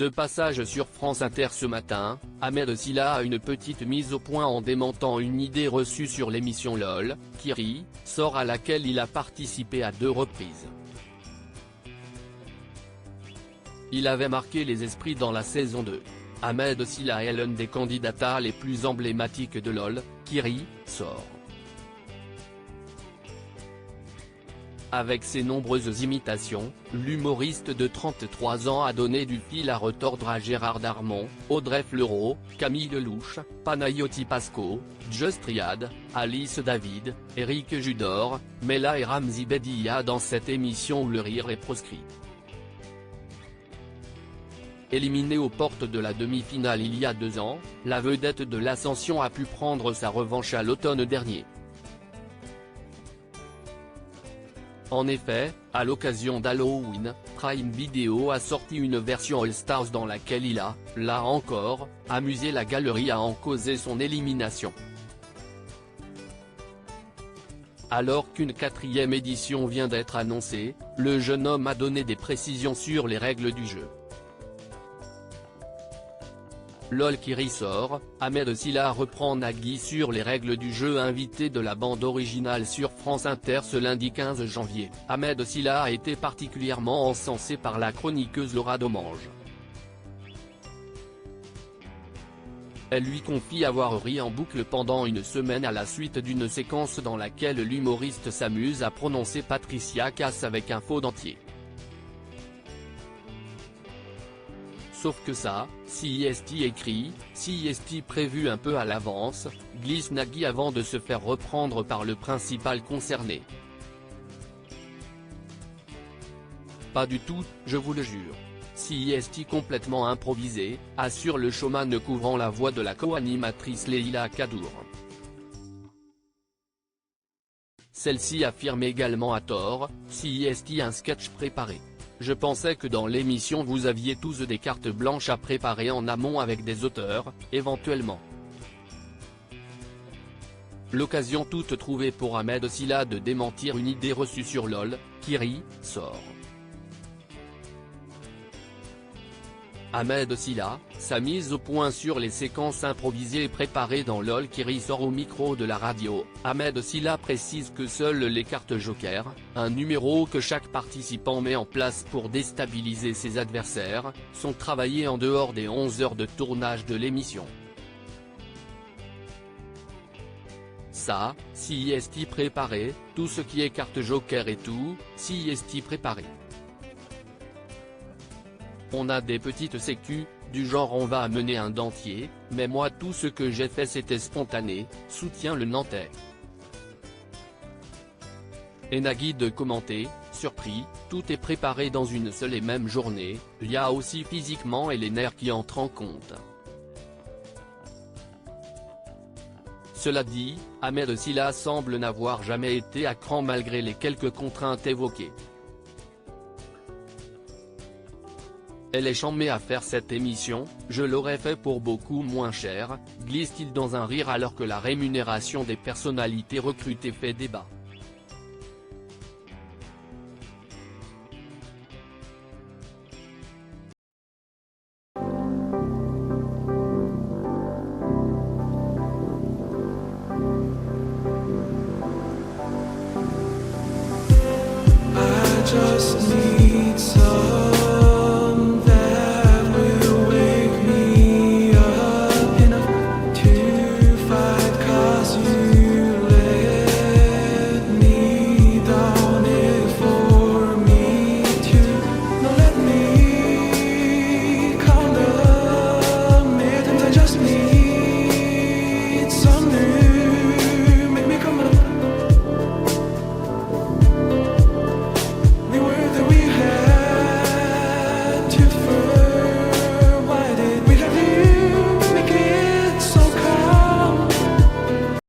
De passage sur France Inter ce matin, Ahmed Silla a une petite mise au point en démentant une idée reçue sur l'émission LOL, qui rit, sort à laquelle il a participé à 2 reprises. Il avait marqué les esprits dans la saison 2. Ahmed Silla est l'un des candidats les plus emblématiques de LOL, qui rit, sort. Avec ses nombreuses imitations, l'humoriste de 33 ans a donné du fil à retordre à Gérard Darmon, Audrey Fleurot, Camille Lelouch, Panayoti Pasco, Just Riyad, Alice David, Eric Judor, Mela et Ramzi Bedia dans cette émission où le rire est proscrit. Éliminée aux portes de la demi-finale il y a 2 ans, la vedette de l'Ascension a pu prendre sa revanche à l'automne dernier. En effet, à l'occasion d'Halloween, Prime Video a sorti une version All Stars dans laquelle il a, là encore, amusé la galerie à en causer son élimination. Alors qu'une 4e édition vient d'être annoncée, le jeune homme a donné des précisions sur les règles du jeu. LOL qui ressort, Ahmed Silla reprend Nagui sur les règles du jeu. Invité de la bande originale sur France Inter ce lundi 15 janvier, Ahmed Silla a été particulièrement encensé par la chroniqueuse Laura Domange. Elle lui confie avoir ri en boucle pendant une semaine à la suite d'une séquence dans laquelle l'humoriste s'amuse à prononcer Patricia Cass avec un faux dentier. Sauf que ça, CIST écrit, CIST prévu un peu à l'avance, glisse Nagui avant de se faire reprendre par le principal concerné. Pas du tout, je vous le jure. CIST complètement improvisé, assure le showman couvrant la voix de la co-animatrice Leïla Kadour. Celle-ci affirme également à tort, CIST un sketch préparé. Je pensais que dans l'émission vous aviez tous des cartes blanches à préparer en amont avec des auteurs, éventuellement. L'occasion toute trouvée pour Ahmed Silla de démentir une idée reçue sur LOL, qui rit, sort. Ahmed Silla, sa mise au point sur les séquences improvisées et préparées dans LOL qui rit sort au micro de la radio. Ahmed Silla précise que seules les cartes Joker, un numéro que chaque participant met en place pour déstabiliser ses adversaires, sont travaillées en dehors des 11 heures de tournage de l'émission. Ça, CIST préparé, tout ce qui est carte Joker et tout, CIST préparé. On a des petites sécu, du genre on va amener un dentier, mais moi tout ce que j'ai fait c'était spontané, soutient le Nantais. Et Nagui de commenter, surpris, tout est préparé dans une seule et même journée, il y a aussi physiquement et les nerfs qui entrent en compte. Cela dit, Ahmed Silla semble n'avoir jamais été à cran malgré les quelques contraintes évoquées. Elle est charmée à faire cette émission, je l'aurais fait pour beaucoup moins cher, glisse-t-il dans un rire alors que la rémunération des personnalités recrutées fait débat. I just